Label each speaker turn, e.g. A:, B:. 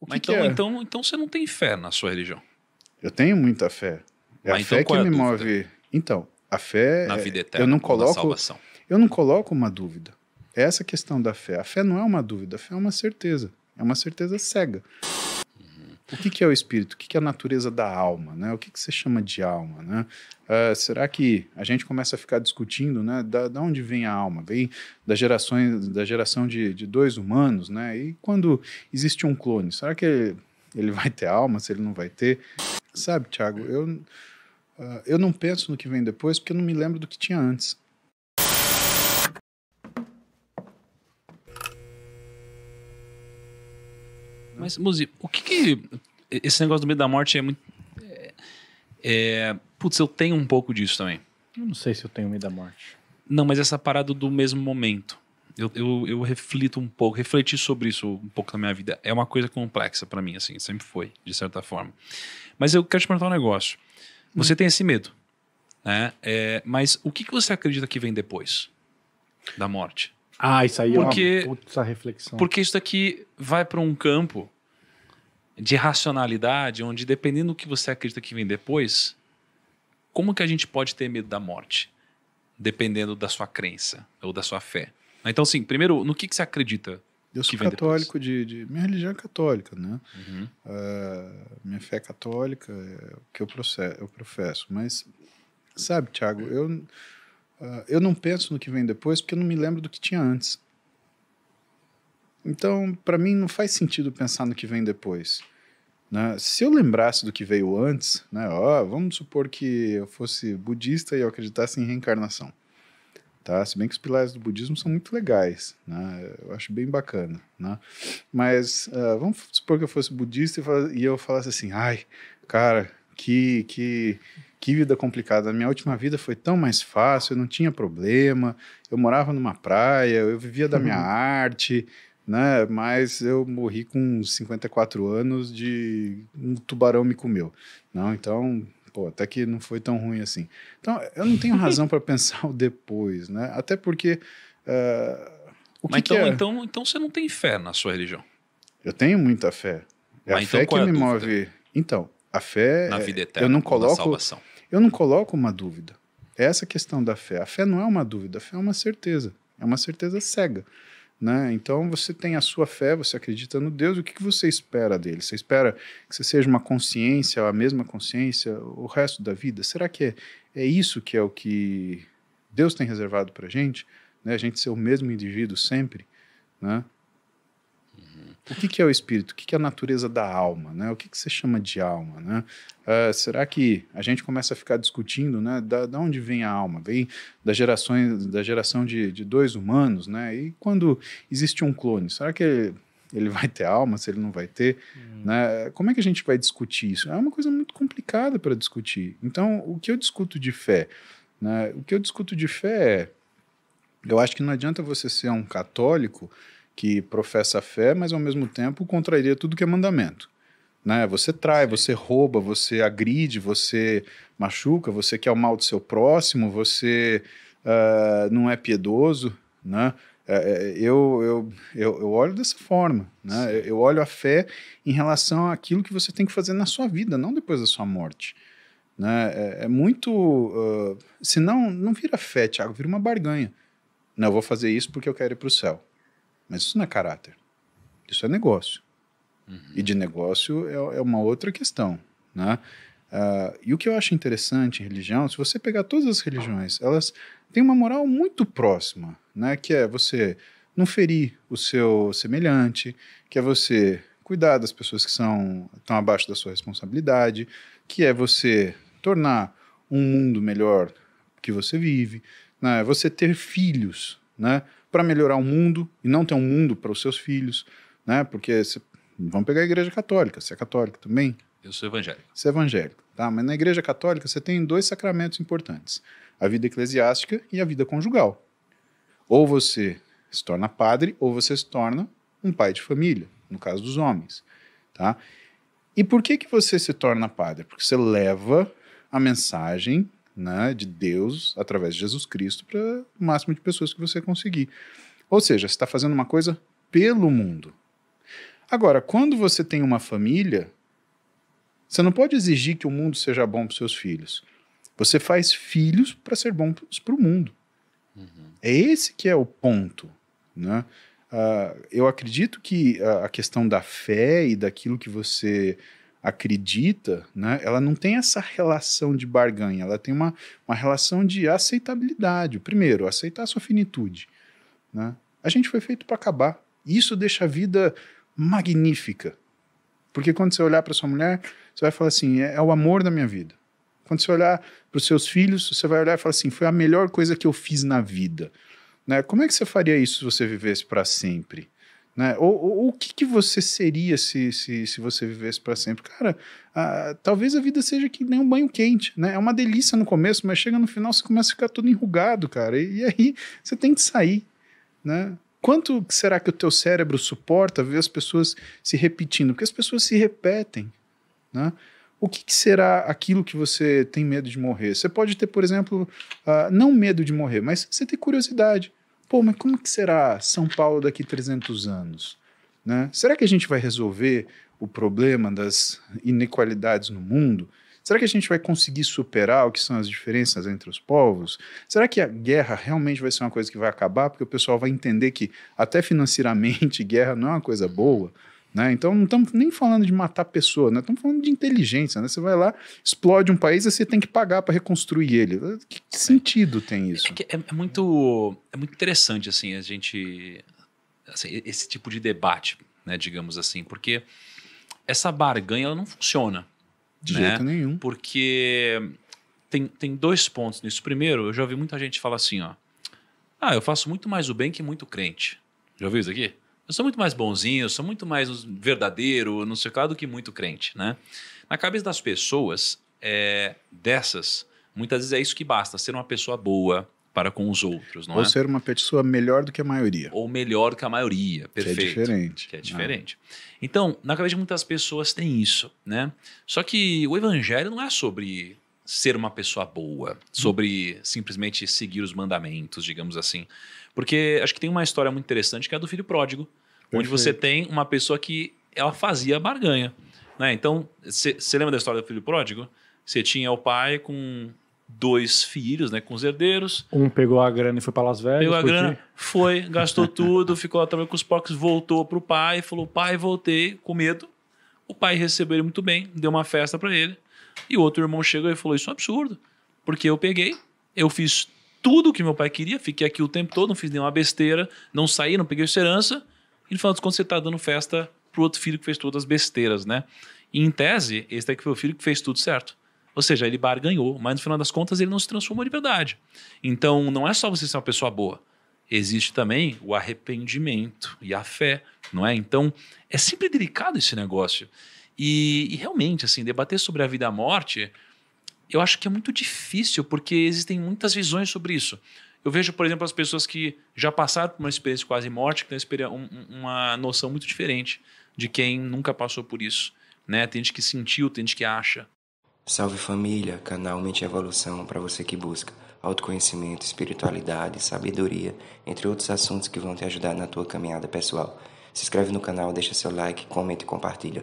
A: Mas então você não tem fé na sua religião?
B: Eu tenho muita fé. É a fé que me move. Então, a fé...
A: Na vida eterna, na salvação.
B: Eu não coloco uma dúvida. É essa questão da fé. A fé não é uma dúvida, a fé é uma certeza. É uma certeza cega. O que é o espírito? O que é a natureza da alma? Né? O que você chama de alma? Né? Será que a gente começa a ficar discutindo, né? Da onde vem a alma? Vem da geração de dois humanos, né? E quando existe um clone, será que ele vai ter alma, se ele não vai ter? Sabe, Thiago, eu não penso no que vem depois porque eu não me lembro do que tinha antes.
A: Mas, Muzi, o que esse negócio do medo da morte é muito... Putz, eu tenho um pouco disso também.
C: Eu não sei se eu tenho medo da morte.
A: Não, mas essa parada do mesmo momento. Eu reflito um pouco, refleti sobre isso um pouco na minha vida. É uma coisa complexa pra mim, assim, sempre foi, de certa forma. Mas eu quero te perguntar um negócio. Você tem esse medo, né? Mas o que você acredita que vem depois da morte?
C: Isso aí é uma puta reflexão.
A: Porque isso daqui vai para um campo de racionalidade, onde dependendo do que você acredita que vem depois, como que a gente pode ter medo da morte? Dependendo da sua crença ou da sua fé. Então, assim, primeiro, no que você acredita?
B: Eu sou católico, minha religião é católica, né? Uhum. Minha fé é católica, é o que eu professo. Mas, sabe, Thiago, eu não penso no que vem depois porque eu não me lembro do que tinha antes. Então, para mim, não faz sentido pensar no que vem depois. Né? Se eu lembrasse do que veio antes, né? Vamos supor que eu fosse budista e eu acreditasse em reencarnação. Tá? Se bem que os pilares do budismo são muito legais, né? Eu acho bem bacana, né? Mas vamos supor que eu fosse budista e eu falasse assim, cara, que vida complicada. A minha última vida foi tão mais fácil, eu não tinha problema, eu morava numa praia, eu vivia da minha arte, né? Mas eu morri com 54 anos de um tubarão me comeu. Não, então... até que não foi tão ruim assim. Então, eu não tenho razão para pensar o depois, né? Até porque...
A: Então você não tem fé na sua religião?
B: Eu tenho muita fé. É a fé que me move. Então, a fé...
A: Na vida eterna, na salvação.
B: Eu não coloco uma dúvida. É essa questão da fé. A fé não é uma dúvida, a fé é uma certeza. É uma certeza cega. Né? Então você tem a sua fé, você acredita no Deus, o que você espera dele? Você espera que você seja uma consciência, a mesma consciência, o resto da vida? Será que é isso que é o que Deus tem reservado para a gente? Né? A gente ser o mesmo indivíduo sempre? Né? O que é o espírito? O que é a natureza da alma? Né? O que você chama de alma? Né? Será que a gente começa a ficar discutindo, né? Da onde vem a alma? Vem da geração de dois humanos, né? E quando existe um clone, será que ele vai ter alma, se ele não vai ter? Né? Como é que a gente vai discutir isso? É uma coisa muito complicada para discutir. Então, o que eu discuto de fé? Né? O que eu discuto de fé eu acho que não adianta você ser um católico que professa a fé, mas ao mesmo tempo contraria tudo que é mandamento. Né? Você trai, você rouba, você agride, você machuca, você quer o mal do seu próximo, você não é piedoso. Né? Eu olho dessa forma. Né? Eu olho a fé em relação àquilo que você tem que fazer na sua vida, não depois da sua morte. Né? É muito... senão, não vira fé, Thiago, vira uma barganha. Não, eu vou fazer isso porque eu quero ir para o céu. Mas isso não é caráter, isso é negócio. E de negócio é uma outra questão. Né? E o que eu acho interessante em religião, se você pegar todas as religiões, elas têm uma moral muito próxima, né? Que é você não ferir o seu semelhante, que é você cuidar das pessoas que estão abaixo da sua responsabilidade, que é você tornar um mundo melhor que você vive, né? Você ter filhos, né? Para melhorar o mundo e não ter um mundo para os seus filhos, né? Porque vamos pegar a igreja católica, você é católico também?
A: Eu sou evangélico.
B: Você é evangélico, tá? Mas na igreja católica você tem 2 sacramentos importantes, a vida eclesiástica e a vida conjugal. Ou você se torna padre, ou você se torna um pai de família, no caso dos homens, tá? E por que você se torna padre? Porque você leva a mensagem, né, de Deus através de Jesus Cristo para o máximo de pessoas que você conseguir. Ou seja, você está fazendo uma coisa pelo mundo. Agora, quando você tem uma família, você não pode exigir que o mundo seja bom para os seus filhos. Você faz filhos para ser bom para o mundo. É esse que é o ponto, né? Eu acredito que a questão da fé e daquilo que você acredita, né, ela não tem essa relação de barganha, ela tem uma relação de aceitabilidade. Primeiro, aceitar a sua finitude, né? A gente foi feito para acabar. Isso deixa a vida magnífica. Porque quando você olhar para sua mulher, você vai falar assim, é o amor da minha vida. Quando você olhar para os seus filhos, você vai olhar e falar assim, foi a melhor coisa que eu fiz na vida. Né? Como é que você faria isso se você vivesse para sempre? Né? Ou o que você seria se você vivesse para sempre? Cara, talvez a vida seja que nem um banho quente. Né? É uma delícia no começo, mas chega no final você começa a ficar todo enrugado, cara. E aí você tem que sair. Né? Quanto será que o teu cérebro suporta ver as pessoas se repetindo? Porque as pessoas se repetem. Né? O que será aquilo que você tem medo de morrer? Você pode ter, por exemplo, não medo de morrer, mas você tem curiosidade. Pô, mas como que será São Paulo daqui 300 anos? Né? Será que a gente vai resolver o problema das inequalidades no mundo? Será que a gente vai conseguir superar o que são as diferenças entre os povos? Será que a guerra realmente vai ser uma coisa que vai acabar? Porque o pessoal vai entender que, até financeiramente, guerra não é uma coisa boa. Né? Então não estamos nem falando de matar pessoa, né? Estamos falando de inteligência. Né? Você vai lá, explode um país e você tem que pagar para reconstruir ele. Que sentido tem isso?
A: É muito interessante assim, a gente, assim, esse tipo de debate, né, digamos assim, porque essa barganha ela não funciona.
B: De jeito nenhum.
A: Porque tem dois pontos nisso. Primeiro, eu já ouvi muita gente falar assim, ó, eu faço muito mais o bem que muito crente. Já ouviu isso aqui? Eu sou muito mais bonzinho, eu sou muito mais verdadeiro, não sei o que lá, do que muito crente, né? Na cabeça das pessoas, dessas, muitas vezes é isso que basta, ser uma pessoa boa para com os outros, não é?
B: Ou ser uma pessoa melhor do que a maioria.
A: Ou melhor do que a maioria, perfeito.
B: Que é diferente.
A: Que é diferente. Então, na cabeça de muitas pessoas tem isso, né? Só que o evangelho não é sobre ser uma pessoa boa, sobre simplesmente seguir os mandamentos, digamos assim. Porque acho que tem uma história muito interessante que é a do filho pródigo, onde você tem uma pessoa que ela fazia barganha. Né? Então, você lembra da história do filho pródigo? Você tinha o pai com 2 filhos, né, com os herdeiros.
C: Um pegou a grana e foi para Las Vegas.
A: Pegou a grana, foi, gastou tudo, ficou lá trabalhando com os porcos, voltou pro pai, falou, pai, voltei, com medo. O pai recebeu ele muito bem, deu uma festa para ele. E o outro irmão chegou e falou, isso é um absurdo, porque eu peguei, eu fiz tudo o que meu pai queria, fiquei aqui o tempo todo, não fiz nenhuma besteira, não saí, não peguei essa herança, e no final dos contos você está dando festa pro outro filho que fez todas as besteiras, né? E em tese, esse daqui foi o filho que fez tudo certo. Ou seja, ele barganhou, mas no final das contas ele não se transformou de verdade. Então não é só você ser uma pessoa boa, existe também o arrependimento e a fé, não é? Então é sempre delicado esse negócio. E realmente, assim, debater sobre a vida e a morte, eu acho que é muito difícil, porque existem muitas visões sobre isso. Eu vejo, por exemplo, as pessoas que já passaram por uma experiência quase morte, que têm uma noção muito diferente de quem nunca passou por isso. Né? Tem gente que sentiu, tem gente que acha.
D: Salve família, canal Mente Evolução para você que busca autoconhecimento, espiritualidade, sabedoria, entre outros assuntos que vão te ajudar na tua caminhada pessoal. Se inscreve no canal, deixa seu like, comenta e compartilha.